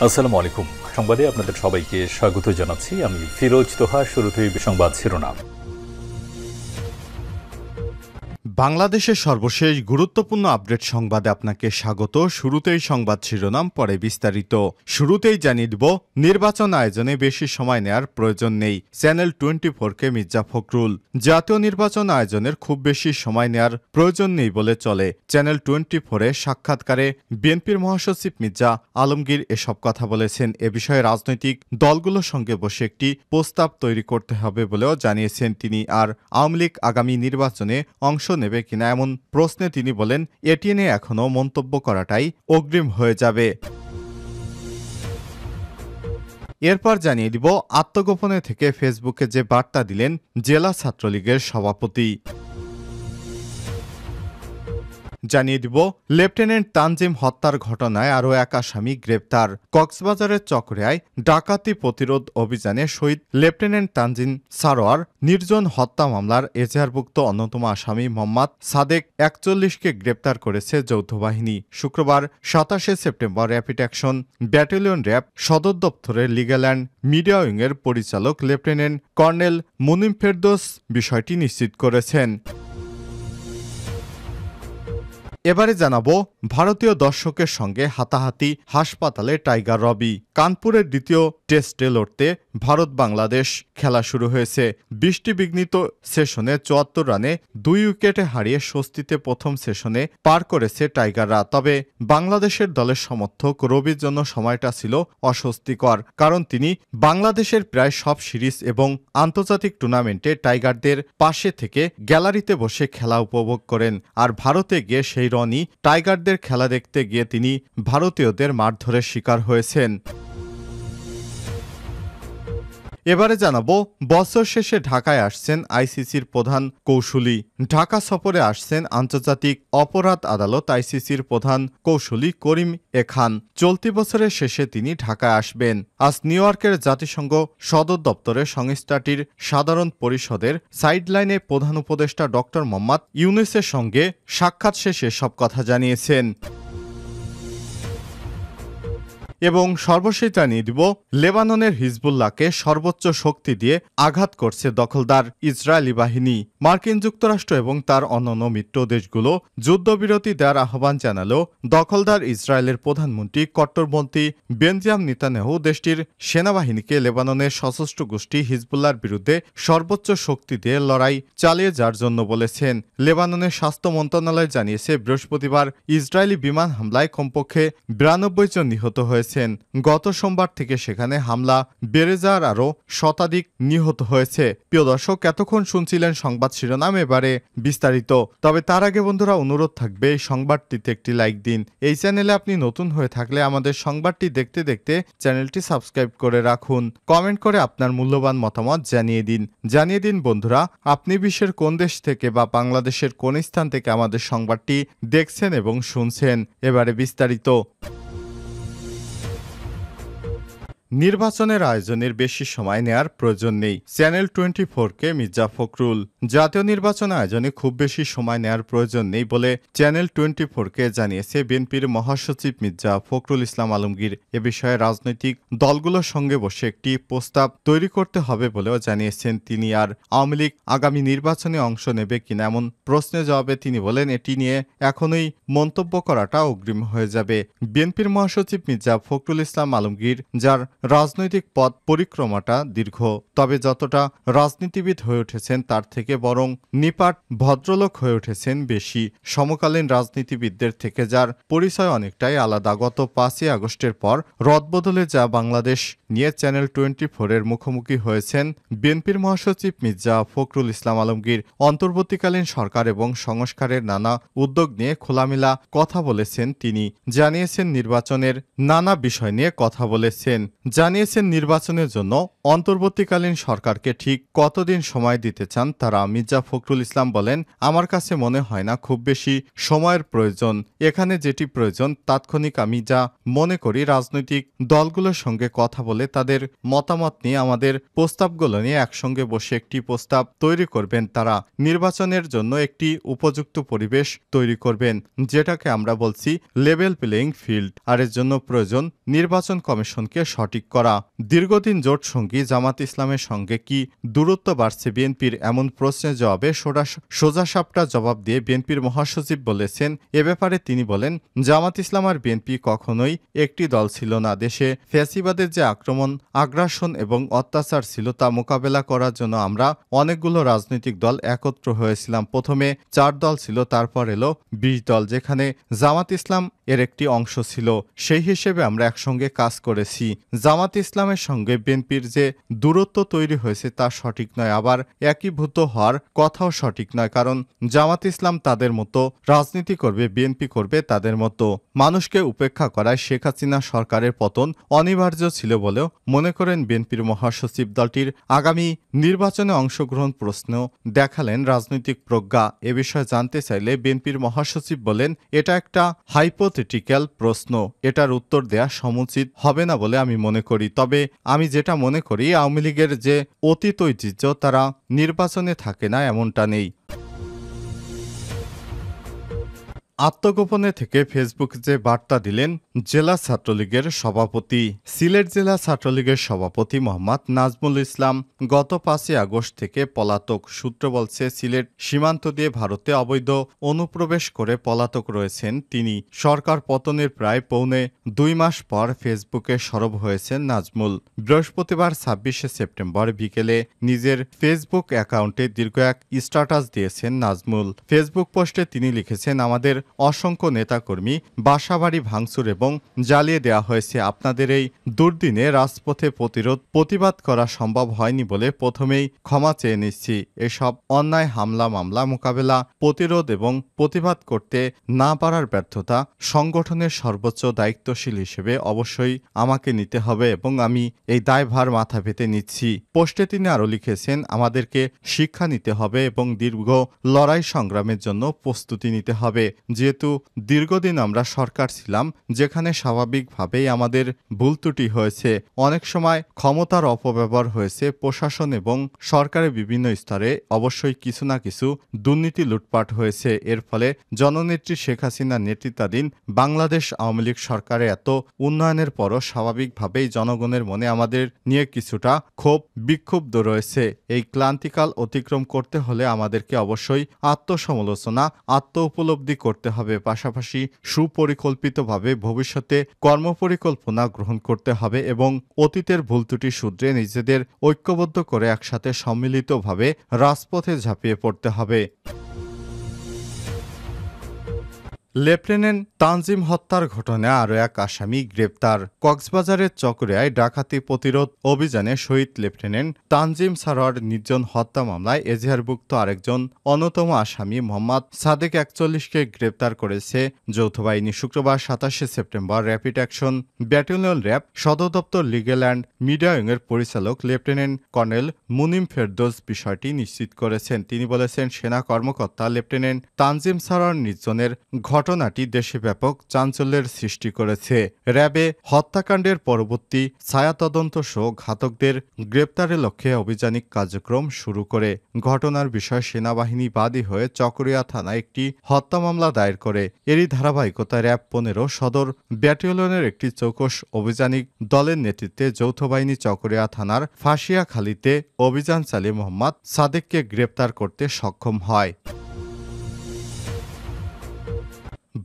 আসসালামু আলাইকুম। সংবাদে আপনাদের সবাইকে স্বাগত জানাচ্ছি। আমি ফিরোজ তোহা। শুরুতেই সংবাদ শিরোনাম। বাংলাদেশের সর্বশেষ গুরুত্বপূর্ণ আপডেট সংবাদে আপনাকে স্বাগত। শুরুতেই সংবাদ শিরোনাম, পরে বিস্তারিত। শুরুতেই জানিয়ে দিব, নির্বাচন আয়োজনে বেশি সময় নেয়ার প্রয়োজন নেই, চ্যানেল 24কে মির্জা ফখরুল। জাতীয় নির্বাচন আয়োজনের খুব বেশি সময় নেয়ার প্রয়োজন নেই বলে চলে। চ্যানেল 24-এ সাক্ষাৎকারে বিএনপির মহাসচিব মির্জা আলমগীর এসব কথা বলেছেন। এ বিষয়ে রাজনৈতিক দলগুলোর সঙ্গে বসে একটি প্রস্তাব তৈরি করতে হবে বলেও জানিয়েছেন তিনি। আর আওয়ামী লীগ আগামী নির্বাচনে অংশ নেবে কিনা এমন প্রশ্নে তিনি বলেন, এটি নিয়ে এখনও মন্তব্য করাটাই অগ্রিম হয়ে যাবে। এরপর জানিয়ে দিব, আত্মগোপনে থেকে ফেসবুকে যে বার্তা দিলেন জেলা ছাত্রলীগের সভাপতি। জানিয়ে দিব, লেফটেন্যান্ট তানজিম হত্যার ঘটনায় আরও এক আসামি গ্রেপ্তার। কক্সবাজারের চকরিয়ায় ডাকাতি প্রতিরোধ অভিযানে শহীদ লেফটেন্যান্ট তানজিম সারোয়ার নির্জন হত্যা মামলার এজাহারভুক্ত অন্যতম আসামি মোহাম্মদ সাদেক 41কে গ্রেপ্তার করেছে যৌথ বাহিনী। শুক্রবার 27 September rapid action battalion RAB সদর দপ্তরের লিগ্যাল অ্যান্ড মিডিয়া উইংয়ের পরিচালক লেফটেন্যান্ট কর্নেল মুনিম ফেরদৌস বিষয়টি নিশ্চিত করেছেন। এবারে জানাবো, ভারতীয় দর্শকের সঙ্গে হাতাহাতি হাসপাতালে টাইগার রবি। কানপুরের দ্বিতীয় টেস্টে লড়তে ভারত বাংলাদেশ খেলা শুরু হয়েছে। বৃষ্টিবিঘ্নিত সেশনে 74 রানে 2 উইকেটে হারিয়ে স্বস্তিতে প্রথম সেশনে পার করেছে টাইগাররা। তবে বাংলাদেশের দলের সমর্থক রবির জন্য সময়টা ছিল অস্বস্তিকর, কারণ তিনি বাংলাদেশের প্রায় সব সিরিজ এবং আন্তর্জাতিক টুর্নামেন্টে টাইগারদের পাশে থেকে গ্যালারিতে বসে খেলা উপভোগ করেন। আর ভারতে গিয়ে সেই রনি টাইগারদের খেলা দেখতে গিয়ে তিনি ভারতীয়দের মারধরের শিকার হয়েছেন। এবারে জানাবো, বছর শেষে ঢাকায় আসছেন আইসিসির প্রধান কৌশলী। ঢাকা সফরে আসছেন আন্তর্জাতিক অপরাধ আদালত আইসিসির প্রধান কৌশলী করিম এ খান। চলতি বছরের শেষে তিনি ঢাকায় আসবেন। আজ নিউ ইয়র্কের জাতিসংঘ সদর দপ্তরে সংস্থাটির সাধারণ পরিষদের সাইডলাইনে প্রধান উপদেষ্টা ডক্টর মোহাম্মদ ইউনূসের সঙ্গে সাক্ষাৎ শেষে সব কথা জানিয়েছেন। এবং সর্বশেষ জানিয়ে দিব, লেবাননের হিজবুল্লাহকে সর্বোচ্চ শক্তি দিয়ে আঘাত করছে দখলদার ইসরায়েলি বাহিনী। মার্কিন যুক্তরাষ্ট্র এবং তার অন্যান্য মিত্র দেশগুলো যুদ্ধবিরতি দেওয়ার আহ্বান জানালেও দখলদার ইসরায়েলের প্রধানমন্ত্রী কট্টরপন্থী বেনজামিন নেতানিয়াহু দেশটির সেনাবাহিনীকে লেবাননের সশস্ত্র গোষ্ঠী হিজবুল্লাহর বিরুদ্ধে সর্বোচ্চ শক্তি দিয়ে লড়াই চালিয়ে যাওয়ার জন্য বলেছেন। লেবাননের স্বাস্থ্য মন্ত্রণালয় জানিয়েছে, বৃহস্পতিবার ইসরায়েলি বিমান হামলায় কমপক্ষে 92 জন নিহত হয়েছে। গত সোমবার থেকে সেখানে হামলা বেড়ে যাওয়ার আরও শতাধিক নিহত হয়েছে। প্রিয় দর্শক, এতক্ষণ শুনছিলেন সংবাদ শিরোনাম, এবারে বিস্তারিত। তবে তার আগে বন্ধুরা, অনুরোধ থাকবে এই সংবাদটিতে একটি লাইক দিন। এই চ্যানেলে আপনি নতুন হয়ে থাকলে আমাদের সংবাদটি দেখতে দেখতে চ্যানেলটি সাবস্ক্রাইব করে রাখুন। কমেন্ট করে আপনার মূল্যবান মতামত জানিয়ে দিন বন্ধুরা, আপনি বিশ্বের কোন দেশ থেকে বা বাংলাদেশের কোন স্থান থেকে আমাদের সংবাদটি দেখছেন এবং শুনছেন। এবারে বিস্তারিত। নির্বাচনের আয়োজনের বেশি সময় নেয়ার প্রয়োজন নেই, চ্যানেল 24কে মির্জা ফখরুল। জাতীয় নির্বাচন আয়োজনে খুব বেশি সময় নেয়ার প্রয়োজন নেই বলে চ্যানেল 24কে জানিয়েছে বিএনপির মহাসচিব মির্জা ফখরুল ইসলাম আলমগীর। এ বিষয়ে রাজনৈতিক দলগুলোর সঙ্গে বসে একটি প্রস্তাব তৈরি করতে হবে বলেও জানিয়েছেন তিনি। আর আওয়ামী লীগ আগামী নির্বাচনে অংশ নেবে কিনা এমন প্রশ্নের জবাবে তিনি বলেন, এটি নিয়ে এখনই মন্তব্য করাটা অগ্রিম হয়ে যাবে। বিএনপির মহাসচিব মির্জা ফখরুল ইসলাম আলমগীর, যার রাজনৈতিক পথ পরিক্রমাটা দীর্ঘ, তবে যতটা রাজনীতিবিদ হয়ে উঠেছেন তার থেকে বরং নিপাট ভদ্রলোক হয়ে উঠেছেন বেশি। সমকালীন রাজনীতিবিদদের থেকে যার পরিচয় অনেকটাই আলাদা। গত 5ই আগস্টের পর রদবদলে যা বাংলাদেশ নিয়ে চ্যানেল 24-এর মুখোমুখি হয়েছেন বিএনপির মহাসচিব মির্জা ফখরুল ইসলাম আলমগীর। অন্তর্বর্তীকালীন সরকার এবং সংস্কারের নানা উদ্যোগ নিয়ে খোলামেলা কথা বলেছেন তিনি। জানিয়েছেন নির্বাচনের নানা বিষয় নিয়ে কথা বলেছেন। জানিয়েছেন নির্বাচনের জন্য অন্তর্বর্তীকালীন সরকারকে ঠিক কতদিন সময় দিতে চান তারা। মির্জা ফখরুল ইসলাম বলেন, আমার কাছে মনে হয় না খুব বেশি সময়ের প্রয়োজন। এখানে যেটি প্রয়োজন তাৎক্ষণিক, আমি যা মনে করি রাজনৈতিক দলগুলোর সঙ্গে কথা বলে তাদের মতামত নিয়ে আমাদের প্রস্তাবগুলো নিয়ে একসঙ্গে বসে একটি প্রস্তাব তৈরি করবেন। তারা নির্বাচনের জন্য একটি উপযুক্ত পরিবেশ তৈরি করবেন, যেটাকে আমরা বলছি লেভেল প্লেয়িং ফিল্ড। আর এর জন্য প্রয়োজন নির্বাচন কমিশনকে সঠিক করা। দীর্ঘদিন জোট সঙ্গী জামাত ইসলামের সঙ্গে কি দূরত্ব বাড়ছে বিএনপির, এমন প্রশ্নের জবাবে সোজাসাপটা জবাব দিয়ে বিএনপির মহাসচিব বলেছেন, এ ব্যাপারে তিনি বলেন, জামাত ইসলাম আর বিএনপি কখনোই একটি দল ছিল না। দেশে ফ্যাসিবাদের যে আগ্রাসন এবং অত্যাচার ছিল তা মোকাবেলা করার জন্য আমরা অনেকগুলো রাজনৈতিক দল একত্র হয়েছিলাম। প্রথমে 4 দল ছিল, তারপর এলো 20 দল, যেখানে জামাত ইসলাম এর একটি অংশ ছিল। সেই হিসেবে আমরা একসঙ্গে কাজ করেছি। জামাত ইসলামের সঙ্গে বিএনপির যে দূরত্ব তৈরি হয়েছে তা সঠিক নয়, আবার একীভূত হওয়ার কথাও সঠিক নয়। কারণ জামাত ইসলাম তাদের মতো রাজনীতি করবে, বিএনপি করবে তাদের মতো। মানুষকে উপেক্ষা করায় শেখ হাসিনা সরকারের পতন অনিবার্য ছিল বলেও মনে করেন বিএনপির মহাসচিব। দলটির আগামী নির্বাচনে অংশগ্রহণ প্রশ্ন দেখালেন রাজনৈতিক প্রজ্ঞা। এ বিষয়ে জানতে চাইলে বিএনপির মহাসচিব বলেন, এটা একটা হাইপোথেটিক্যাল প্রশ্ন, এটার উত্তর দেয়া সমুচিত হবে না বলে আমি মনে করি। তবে আমি যেটা মনে করি, আওয়ামী লীগের যে অতীত ঐতিহ্য তারা নির্বাচনে থাকে না এমনটা নেই। আত্মগোপনে থেকে ফেসবুক যে বার্তা দিলেন জেলা ছাত্রলীগের সভাপতি। সিলেট জেলা ছাত্রলীগের সভাপতি মোহাম্মদ নাজমুল ইসলাম গত 5 আগস্ট থেকে পলাতক। সূত্র বলছে, সিলেট সীমান্ত দিয়ে ভারতে অবৈধ অনুপ্রবেশ করে পলাতক রয়েছেন তিনি। সরকার পতনের প্রায় পৌনে 2 মাস পর ফেসবুকে সরব হয়েছেন নাজমুল। বৃহস্পতিবার 26শে সেপ্টেম্বর বিকেলে নিজের ফেসবুক অ্যাকাউন্টে দীর্ঘ এক স্ট্যাটাস দিয়েছেন নাজমুল। ফেসবুক পোস্টে তিনি লিখেছেন, আমাদের অসংখ্য নেতাকর্মী বাসাবাড়ি ভাঙচুর এবং জ্বালিয়ে দেওয়া হয়েছে। আপনাদের এই দুর্দিনে রাজপথে প্রতিবাদ করা সম্ভব হয়নি বলে প্রথমেই ক্ষমা চেয়ে নিচ্ছি। এসব অন্যায় হামলা মামলা মোকাবেলা, প্রতিরোধ এবং প্রতিবাদ করতে না পারার ব্যর্থতা সংগঠনের সর্বোচ্চ দায়িত্বশীল হিসেবে অবশ্যই আমাকে নিতে হবে এবং আমি এই দায়ভার মাথা পেতে নিচ্ছি। পোস্টে তিনি আরও লিখেছেন, আমাদেরকে শিক্ষা নিতে হবে এবং দীর্ঘ লড়াই সংগ্রামের জন্য প্রস্তুতি নিতে হবে। যেহেতু দীর্ঘদিন আমরা সরকার ছিলাম, যেখানে স্বাভাবিকভাবেই আমাদের ভুল ত্রুটি হয়েছে, অনেক সময় ক্ষমতার অপব্যবহার হয়েছে, প্রশাসন এবং সরকারের বিভিন্ন স্তরে অবশ্যই কিছু না কিছু দুর্নীতি লুটপাট হয়েছে। এর ফলে জননেত্রী শেখ হাসিনার নেতৃত্বাধীন বাংলাদেশ আওয়ামী লীগ সরকারে এত উন্নয়নের পরও স্বাভাবিকভাবেই জনগণের মনে আমাদের নিয়ে কিছুটা ক্ষোভ বিক্ষুব্ধ রয়েছে। এই ক্লান্তিকাল অতিক্রম করতে হলে আমাদেরকে অবশ্যই আত্মসমালোচনা, আত্ম উপলব্ধি করতে হবে। পাশাপাশি সুপরিকল্পিতভাবে ভবিষ্যতে কর্মপরিকল্পনা গ্রহণ করতে হবে এবং অতীতের ভুল ত্রুটি শুধরে নিজেদের ঐক্যবদ্ধ করে একসাথে সম্মিলিতভাবে রাজপথে ঝাঁপিয়ে পড়তে হবে। লেফটেন্যান্ট তানজিম হত্যার ঘটনায় আরও এক আসামি গ্রেপ্তার। কক্সবাজারের চকরিয়ায় ডাকাতি প্রতিরোধ অভিযানে শহীদ লেফটেন্যান্ট তানজিম সারোয়ার নির্জন হত্যা মামলায় এজাহারভুক্ত আরেকজন অন্যতম আসামি মোহাম্মদ সাদেক 41কে গ্রেপ্তার করেছে যৌথ বাহিনী। শুক্রবার 27শে September rapid action battalion RAB সদর দপ্তর লিগ্যাল অ্যান্ড মিডিয়া উইংয়ের পরিচালক লেফটেন্যান্ট কর্নেল মুনিম ফেরদৌস বিষয়টি নিশ্চিত করেছেন। তিনি বলেছেন, সেনা কর্মকর্তা লেফটেন্যান্ট তানজিম সারোয়ার নির্জনের ঘটনাটি দেশে ব্যাপক চাঞ্চল্যের সৃষ্টি করেছে। র্যাবে হত্যাকাণ্ডের পরবর্তী ছায়া তদন্ত সহ ঘাতকদের গ্রেপ্তারের লক্ষ্যে অভিযানিক কার্যক্রম শুরু করে। ঘটনার বিষয়ে সেনাবাহিনী বাদী হয়ে চকরিয়া থানায় একটি হত্যা মামলা দায়ের করে। এরই ধারাবাহিকতায় র্যাব 15 সদর ব্যাটালিয়নের একটি চৌকস অভিযানিক দলের নেতৃত্বে যৌথ বাহিনী চকরিয়া থানার ফাঁসিয়াখালীতে অভিযান চালিয়ে মোহাম্মদ সাদেককে গ্রেপ্তার করতে সক্ষম হয়।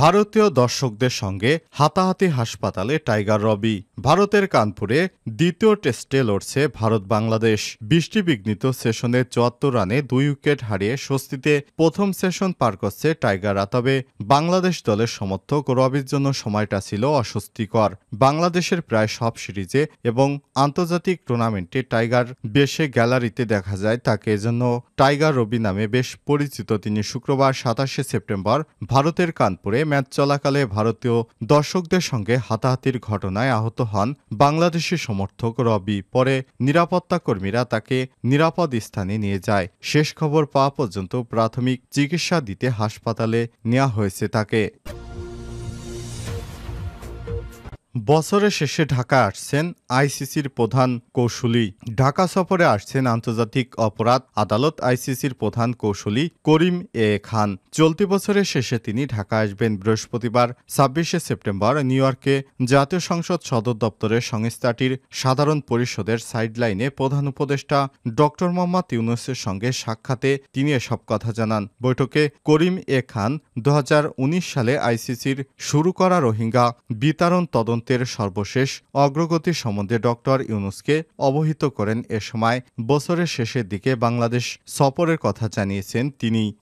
ভারতীয় দর্শকদের সঙ্গে হাতাহাতি হাসপাতালে টাইগার রবি। ভারতের কানপুরে দ্বিতীয় টেস্টে লড়ছে ভারত বাংলাদেশ। বৃষ্টিবিঘ্নিত সেশনে 74 রানে 2 উইকেট হারিয়ে স্বস্তিতে প্রথম সেশন পার করছে টাইগাররা। তবে বাংলাদেশ দলের সমর্থক রবির জন্য সময়টা ছিল অস্বস্তিকর। বাংলাদেশের প্রায় সব সিরিজে এবং আন্তর্জাতিক টুর্নামেন্টে টাইগার বেশে গ্যালারিতে দেখা যায় তাকে, এজন্য টাইগার রবি নামে বেশ পরিচিত তিনি। শুক্রবার 27শে সেপ্টেম্বর ভারতের কানপুরে ম্যাচ চলাকালে ভারতীয় দর্শকদের সঙ্গে হাতাহাতির ঘটনায় আহত হন বাংলাদেশি সমর্থক রবি। পরে নিরাপত্তা কর্মীরা তাকে নিরাপদ স্থানে নিয়ে যায়। শেষ খবর পাওয়া পর্যন্ত প্রাথমিক চিকিৎসা দিতে হাসপাতালে নেওয়া হয়েছে তাকে। বছরের শেষে ঢাকা আসছেন আইসিসির প্রধান কৌঁসুলি। ঢাকা সফরে আসছেন আন্তর্জাতিক অপরাধ আদালত আইসিসির প্রধান কৌঁসুলি করিম এ খান। চলতি বছরের শেষে তিনি ঢাকা আসবেন। বৃহস্পতিবার ২৬শে সেপ্টেম্বর নিউ ইয়র্কে জাতীয় সংসদ সদর দপ্তরের সংস্থাটির সাধারণ পরিষদের সাইডলাইনে প্রধান উপদেষ্টা ড. মোহাম্মদ ইউনূসের সঙ্গে সাক্ষাতে তিনি এসব কথা জানান। বৈঠকে করিম এ খান ২০১৯ সালে আইসিসির শুরু করা রোহিঙ্গা বিতাড়ন তদন্তের সর্বশেষ অগ্রগতি সম্বন্ধে ড. ইউনূসকে অবহিত করেন। এ সময় বছরের শেষের দিকে বাংলাদেশ সফরের কথা জানিয়েছেন তিনি।